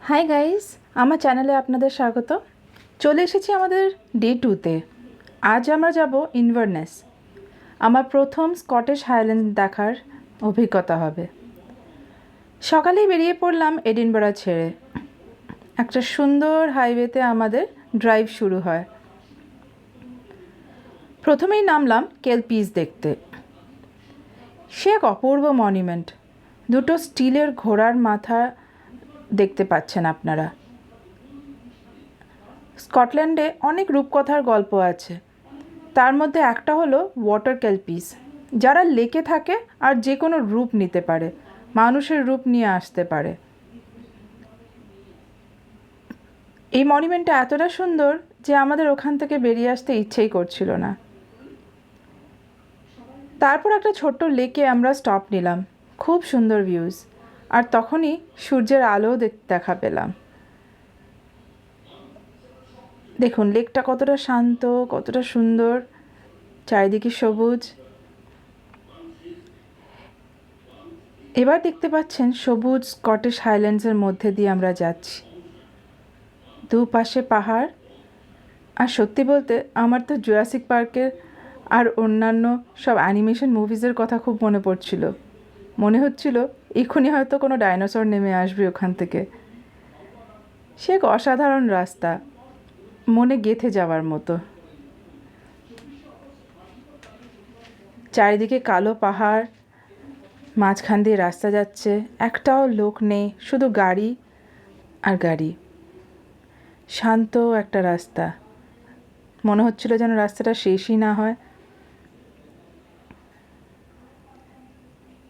Hi guys, আমার চ্যানেলে আপনাদের স্বাগত। চলে এসেছি আমাদের ডে 2তে। আজ আমরা যাব ইনভারনেস। আমার প্রথম স্কটিশ হাইল্যান্ড দেখার অভিজ্ঞতা হবে। সকালেই বেরিয়ে পড়লাম এডিনবরা ছেড়ে। একটা সুন্দর হাইওয়েতে আমাদের ড্রাইভ শুরু হয়। প্রথমেই নামলাম কেলপিস দেখতে। সে এক অপূর্ব মনুমেন্ট। দুটো স্টিলের ঘোড়ার মাথা দেখতে পাচ্ছেন আপনারা। স্কটল্যান্ডে অনেক রূপকথার গল্প আছে, তার মধ্যে একটা হলো ওয়াটার কেলপিস, যারা লেকে থাকে আর যে কোনো রূপ নিতে পারে, মানুষের রূপ নিয়ে আসতে পারে। এই মনুমেন্টটা এতটা সুন্দর যে আমাদের ওখান থেকে বেরিয়ে আসতে ইচ্ছেই করছিল না। তারপর একটা ছোট্ট লেকে আমরা স্টপ নিলাম। খুব সুন্দর ভিউজ, আর তখনই সূর্যের আলো দেখা পেলাম। দেখুন লেকটা কতটা শান্ত, কতটা সুন্দর, চারিদিকে সবুজ। এবার দেখতে পাচ্ছেন সবুজ স্কটিশ হাইল্যান্ডসের মধ্যে দিয়ে আমরা যাচ্ছি। দুপাশে পাহাড়। আর সত্যি বলতে আমার তো জুরাসিক পার্কের আর অন্যান্য সব অ্যানিমেশন মুভিজের কথা খুব মনে পড়ছিল। মনে হচ্ছিল এক্ষুনি হয়তো কোনো ডাইনোসর নেমে আসবে ওখান থেকে। সে এক অসাধারণ রাস্তা, মনে গেঁথে যাওয়ার মতো। চারিদিকে কালো পাহাড়, মাঝখান দিয়ে রাস্তা যাচ্ছে, একটাও লোক নেই, শুধু গাড়ি আর গাড়ি। শান্ত একটা রাস্তা, মনে হচ্ছিল যেন রাস্তাটা শেষই না হয়।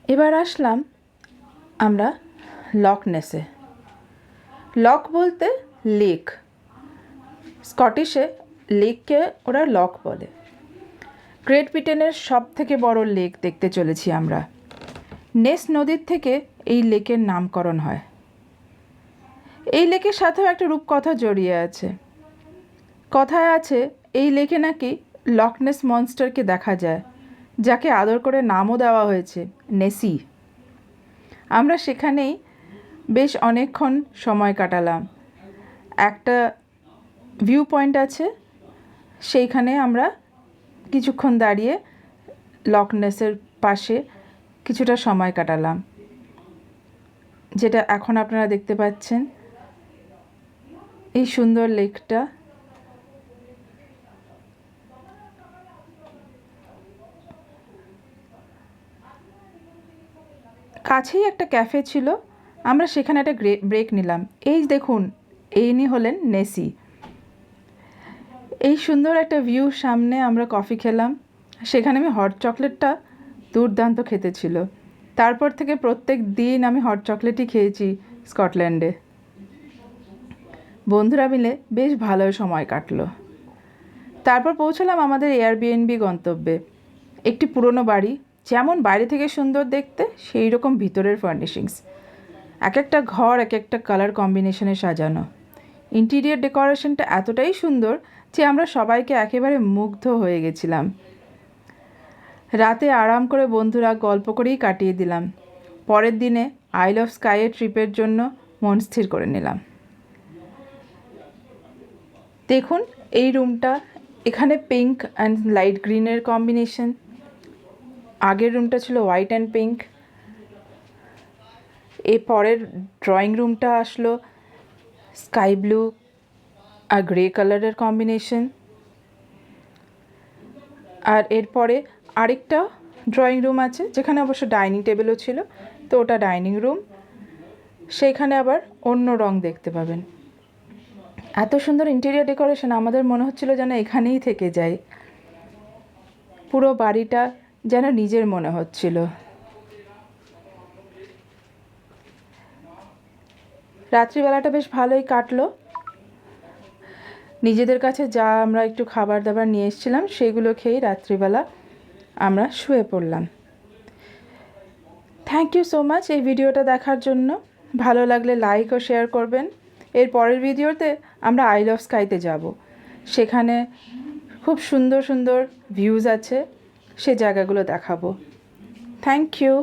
এবার আসলাম আমরা লক নেসে। লক বলতে লেক, স্কটিশে লেককে ওরা লক বলে। গ্রেট ব্রিটেনের সব থেকে বড় লেক দেখতে চলেছি আমরা। নেস নদীর থেকে এই লেকের নামকরণ হয়। এই লেকের সাথেও একটা রূপকথা জড়িয়ে আছে। কথায় আছে এই লেকে নাকি লকনেস মনস্টারকে দেখা যায়, যাকে আদর করে নামও দেওয়া হয়েছে নেসি। আমরা সেখানেই বেশ অনেকক্ষণ সময় কাটালাম। একটা ভিউ পয়েন্ট আছে, সেইখানে আমরা কিছুক্ষণ দাঁড়িয়ে লকনেসের পাশে কিছুটা সময় কাটালাম, যেটা এখন আপনারা দেখতে পাচ্ছেন, এই সুন্দর লেকটা। কাছেই একটা ক্যাফে ছিল, আমরা সেখানে একটা ব্রেক নিলাম। এই দেখুন, ইনি হলেন নেসি। এই সুন্দর একটা ভিউর সামনে আমরা কফি খেলাম। সেখানে আমি হট চকলেটটা দুর্দান্ত খেতে ছিল। তারপর থেকে প্রত্যেক দিন আমি হট চকলেটই খেয়েছি স্কটল্যান্ডে। বন্ধুরা মিলে বেশ ভালো সময় কাটলো। তারপর পৌঁছলাম আমাদের এয়ারবিএনবি গন্তব্যে। একটি পুরনো বাড়ি, যেমন বাইরে থেকে সুন্দর দেখতে সেই রকম ভিতরের ফার্নিশিংস। এক একটা ঘর এক একটা কালার কম্বিনেশনে সাজানো। ইন্টিরিয়ার ডেকোরেশনটা এতটাই সুন্দর যে আমরা সবাইকে একেবারে মুগ্ধ হয়ে গেছিলাম। রাতে আরাম করে বন্ধুরা গল্প করেই কাটিয়ে দিলাম। পরের দিনে আইল অফ স্কাইয়ের ট্রিপের জন্য মন স্থির করে নিলাম। দেখুন এই রুমটা, এখানে পিঙ্ক অ্যান্ড লাইট গ্রিনের কম্বিনেশন। আগের রুমটা ছিল হোয়াইট অ্যান্ড পিঙ্ক। এই পরের ড্রয়িং রুমটা আসলো স্কাই ব্লু আর গ্রে কালারের কম্বিনেশন। আর এরপরে আরেকটা ড্রয়িং রুম আছে, যেখানে অবশ্য ডাইনিং টেবিলও ছিল, তো ওটা ডাইনিং রুম। সেইখানে আবার অন্য রং দেখতে পাবেন। এত সুন্দর ইন্টেরিয়ার ডেকোরেশন, আমাদের মনে হচ্ছিল যেন এখানেই থেকে যাই। পুরো বাড়িটা যেন নিজের মনে হচ্ছিল। রাত্রিবেলাটা বেশ ভালোই কাটলো। নিজেদের কাছে যা আমরা একটু খাবার দাবার নিয়ে এসেছিলাম সেগুলো খেয়েই রাত্রিবেলা আমরা শুয়ে পড়লাম। থ্যাংক ইউ সো মাচ এই ভিডিওটা দেখার জন্য। ভালো লাগলে লাইক ও শেয়ার করবেন। এর পরের ভিডিওতে আমরা আইল অফ স্কাইতে যাব। সেখানে খুব সুন্দর সুন্দর ভিউজ আছে, সে জায়গাগুলো দেখাবো। Thank you.